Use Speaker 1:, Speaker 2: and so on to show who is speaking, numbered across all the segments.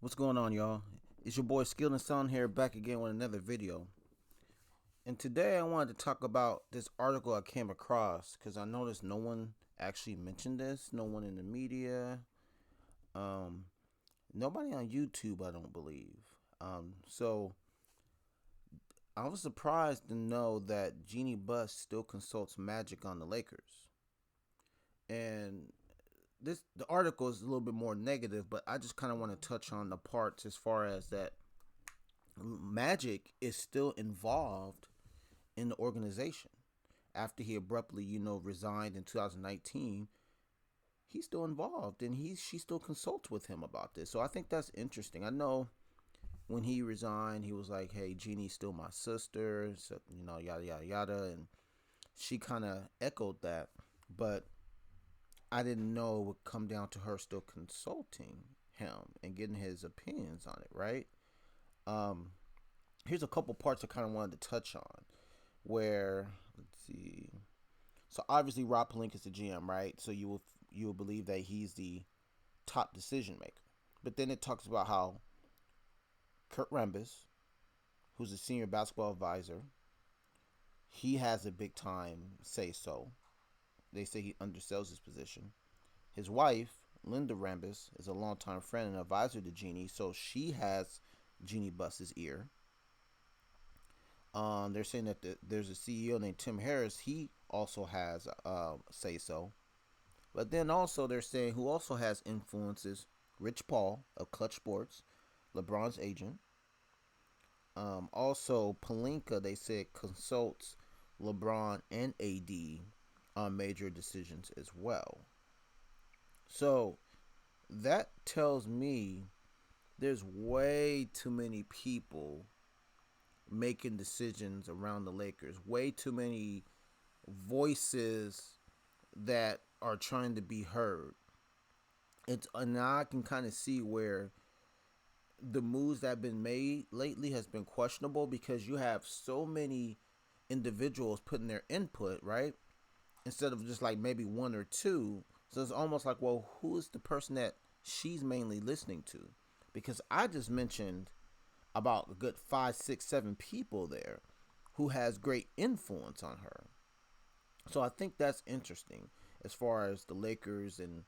Speaker 1: What's going on, y'all? It's your boy Skill and Sound here, back again with another video. And today I wanted to talk about this article I came across because I noticed no one actually mentioned this. No one in the media. Um, Nobody on YouTube, I don't believe. So I was surprised to know that Jeanie Buss still consults Magic on the Lakers. And the article is a little bit more negative, but I just kind of want to touch on the parts as far as that Magic is still involved in the organization. After he abruptly, resigned in 2019, he's still involved and she still consults with him about this. So I think that's interesting. I know when he resigned, he was like, "Hey, Jeannie's still my sister," so, yada yada yada, and she kind of echoed that, but I didn't know it would come down to her still consulting him and getting his opinions on it, right? Um, Here's a couple parts I kind of wanted to touch on. Where let's see, so obviously Rob Pelinka is the GM, right? So you will believe that he's the top decision maker. But then it talks about how Kurt Rambis, who's a senior basketball advisor, he has a big time say so. They say he undersells his position. His wife, Linda Rambis, is a longtime friend and advisor to Jeanie, so she has Jeanie Buss's ear. They're saying that there's a CEO named Tim Harris. He also has say so. But then also they're saying who also has influences: Rich Paul of Clutch Sports, LeBron's agent. Also Palinka, they said, consults LeBron and AD on major decisions as well. So that tells me there's way too many people making decisions around the Lakers. Way too many voices that are trying to be heard. And now I can kind of see where the moves that have been made lately has been questionable because you have so many individuals putting their input, right? Instead of just like maybe one or two. So it's almost like, well, who is the person that she's mainly listening to? Because I just mentioned about a good 5, 6, 7 people there who has great influence on her. So I think that's interesting as far as the Lakers and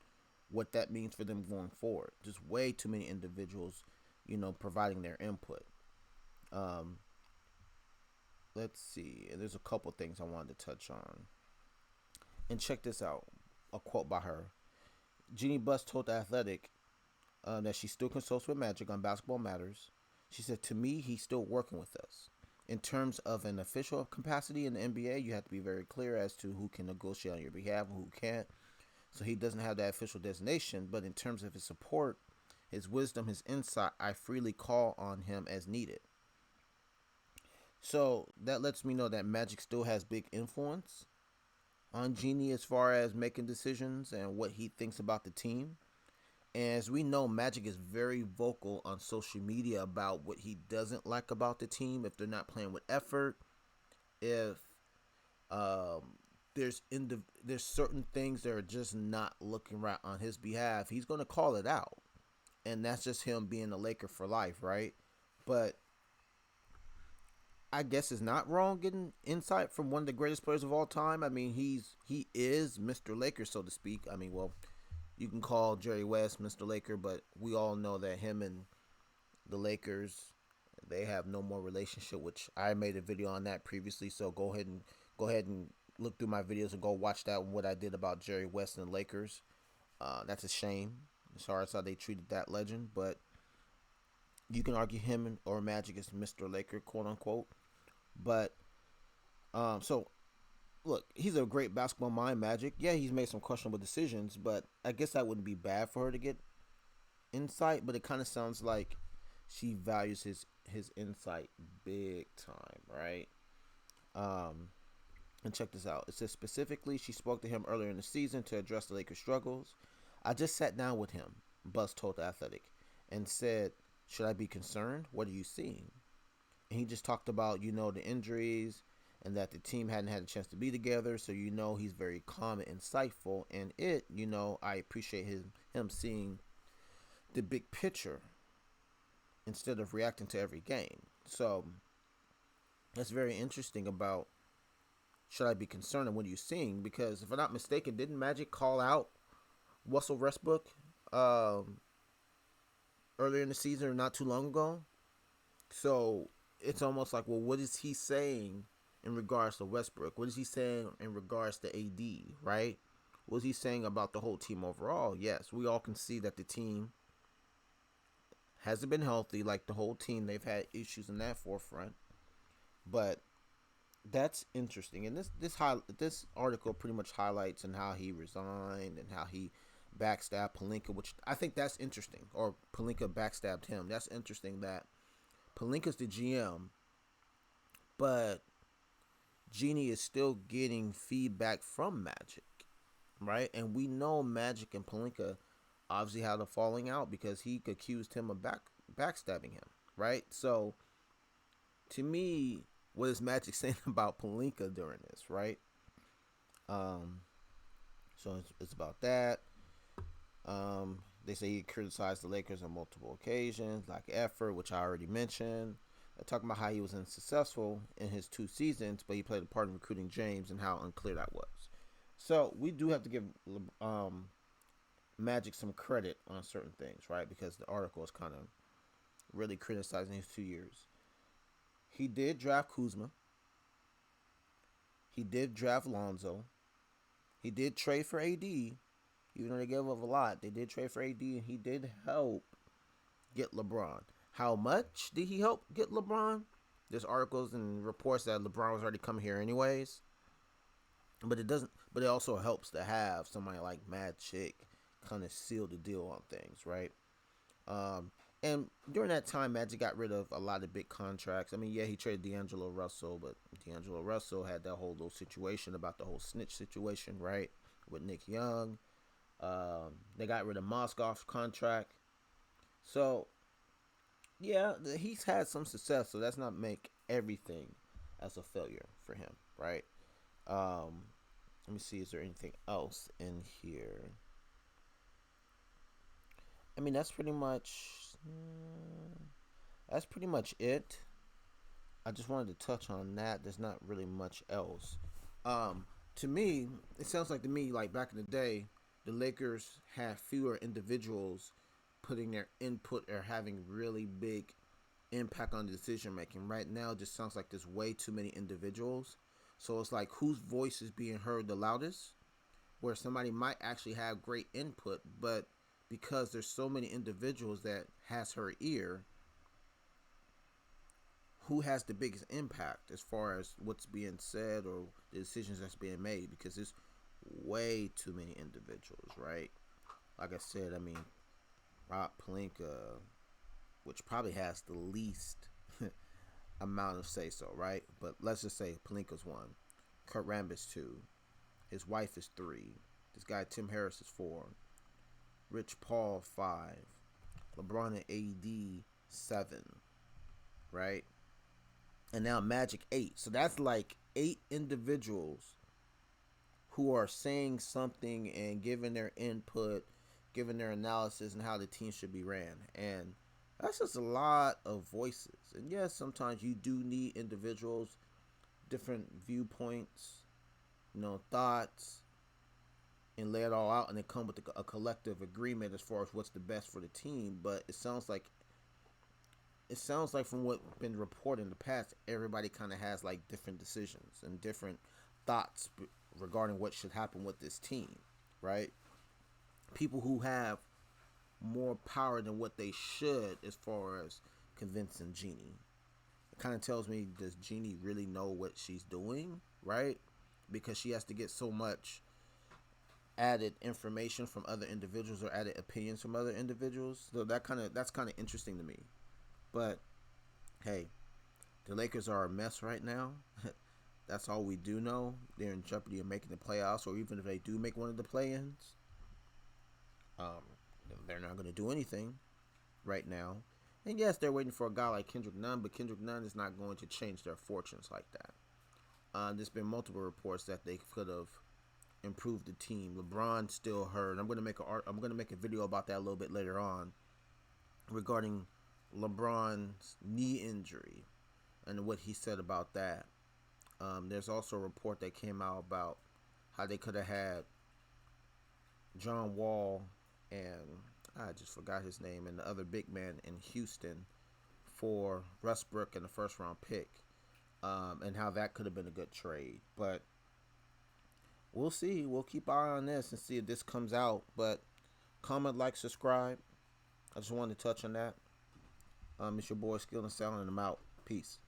Speaker 1: what that means for them going forward. Just way too many individuals, providing their input. Um, let's see. There's a couple things I wanted to touch on. And check this out. A quote by her. Jeanie Buss told The Athletic that she still consults with Magic on basketball matters. She said, "To me, he's still working with us. In terms of an official capacity in the NBA, you have to be very clear as to who can negotiate on your behalf and who can't. So he doesn't have that official designation, but in terms of his support, his wisdom, his insight, I freely call on him as needed." So that lets me know that Magic still has big influence on Jeanie as far as making decisions and what he thinks about the team. And as we know, Magic is very vocal on social media about what he doesn't like about the team. If they're not playing with effort, if there's certain things that are just not looking right on his behalf, he's going to call it out. And that's just him being a Laker for life, right? But I guess it's not wrong getting insight from one of the greatest players of all time. I mean, he is Mr. Laker, so to speak. I mean, well, you can call Jerry West Mr. Laker, but we all know that him and the Lakers, they have no more relationship, which I made a video on that previously. So go ahead and look through my videos and go watch that what I did about Jerry West and the Lakers. That's a shame as far as how they treated that legend, but you can argue him or Magic is Mr. Laker, quote unquote. But so look, he's a great basketball mind, Magic. Yeah, he's made some questionable decisions, but I guess that wouldn't be bad for her to get insight. But it kind of sounds like she values his insight big time, right? Um, and check this out. It says specifically she spoke to him earlier in the season to address the Lakers' struggles. I just sat down with him, Buss told The Athletic, and said, "Should I be concerned? What are you seeing?" And he just talked about, the injuries and that the team hadn't had a chance to be together. So, he's very calm and insightful. And I appreciate him seeing the big picture. instead of reacting to every game. So that's very interesting about should I be concerned and what are you seeing? Because if I'm not mistaken, didn't Magic call out Russell Westbrook um, earlier in the season or not too long ago? So it's almost like, well, what is he saying in regards to Westbrook? What is he saying in regards to AD, right? What is he saying about the whole team overall? Yes, we all can see that the team hasn't been healthy. Like the whole team, they've had issues in that forefront. But that's interesting, and this article pretty much highlights and how he resigned and how he backstabbed Pelinka, which I think that's interesting. Or Pelinka backstabbed him. That's interesting that Pelinka's the GM, but Jeanie is still getting feedback from Magic, right? And we know Magic and Pelinka obviously had a falling out because he accused him of backstabbing him, right? So to me, what is Magic saying about Pelinka during this, right? Um, so it's about that. They say he criticized the Lakers on multiple occasions, lack of effort, which I already mentioned. They're talking about how he was unsuccessful in his 2 seasons, but he played a part in recruiting James and how unclear that was. So we do have to give Magic some credit on certain things, right? Because the article is kind of really criticizing his 2 years. He did draft Kuzma. He did draft Lonzo. He did trade for AD. Even though they gave up a lot, they did trade for AD, and he did help get LeBron. How much did he help get LeBron? There's articles and reports that LeBron was already coming here anyways. But it doesn't. But it also helps to have somebody like Magic kind of seal the deal on things, right? Um, and during that time, Magic got rid of a lot of big contracts. I mean, yeah, he traded D'Angelo Russell, but D'Angelo Russell had that whole little situation about the whole snitch situation, right? With Nick Young. They got rid of Mozgov's contract. So, yeah, he's had some success, so that's not make everything as a failure for him, right? Let me see, is there anything else in here? I mean, that's pretty much it. I just wanted to touch on that. There's not really much else. To me, it sounds like to me like back in the day, the Lakers had fewer individuals putting their input or having really big impact on the decision making. Right now, it just sounds like there's way too many individuals. So it's like whose voice is being heard the loudest, where somebody might actually have great input, but because there's so many individuals that has her ear, who has the biggest impact as far as what's being said or the decisions that's being made? Because there's way too many individuals, right? Like I said, I mean, Rob Pelinka, which probably has the least amount of say so, right? But let's just say Pelinka's one, Kurt Rambis two, his wife is three, this guy Tim Harris is four, Rich Paul five, LeBron and AD seven, right? And now Magic eight. So that's like 8 individuals who are saying something and giving their input, giving their analysis and how the team should be ran. And that's just a lot of voices. And yes, sometimes you do need individuals, different viewpoints, thoughts, and lay it all out and then come with a collective agreement as far as what's the best for the team. But it sounds like from what's been reported in the past, everybody kind of has like different decisions and different thoughts regarding what should happen with this team, right? People who have more power than what they should as far as convincing Jeanie. It kind of tells me, does Jeanie really know what she's doing, right? Because she has to get so much added information from other individuals or added opinions from other individuals. So that's kind of interesting to me. But hey, the Lakers are a mess right now. That's all we do know. They're in jeopardy of making the playoffs, or even if they do make one of the play-ins, they're not going to do anything right now. And yes, they're waiting for a guy like Kendrick Nunn, but Kendrick Nunn is not going to change their fortunes like that. There's been multiple reports that they could have improved the team. LeBron still hurt. I'm going to make a video about that a little bit later on regarding LeBron's knee injury and what he said about that. There's also a report that came out about how they could have had John Wall and I just forgot his name and the other big man in Houston for Westbrook in the first round pick, and how that could have been a good trade. But we'll see. We'll keep an eye on this and see if this comes out. But comment, like, subscribe. I just wanted to touch on that. It's your boy Skill and Sound, and I'm out. Peace.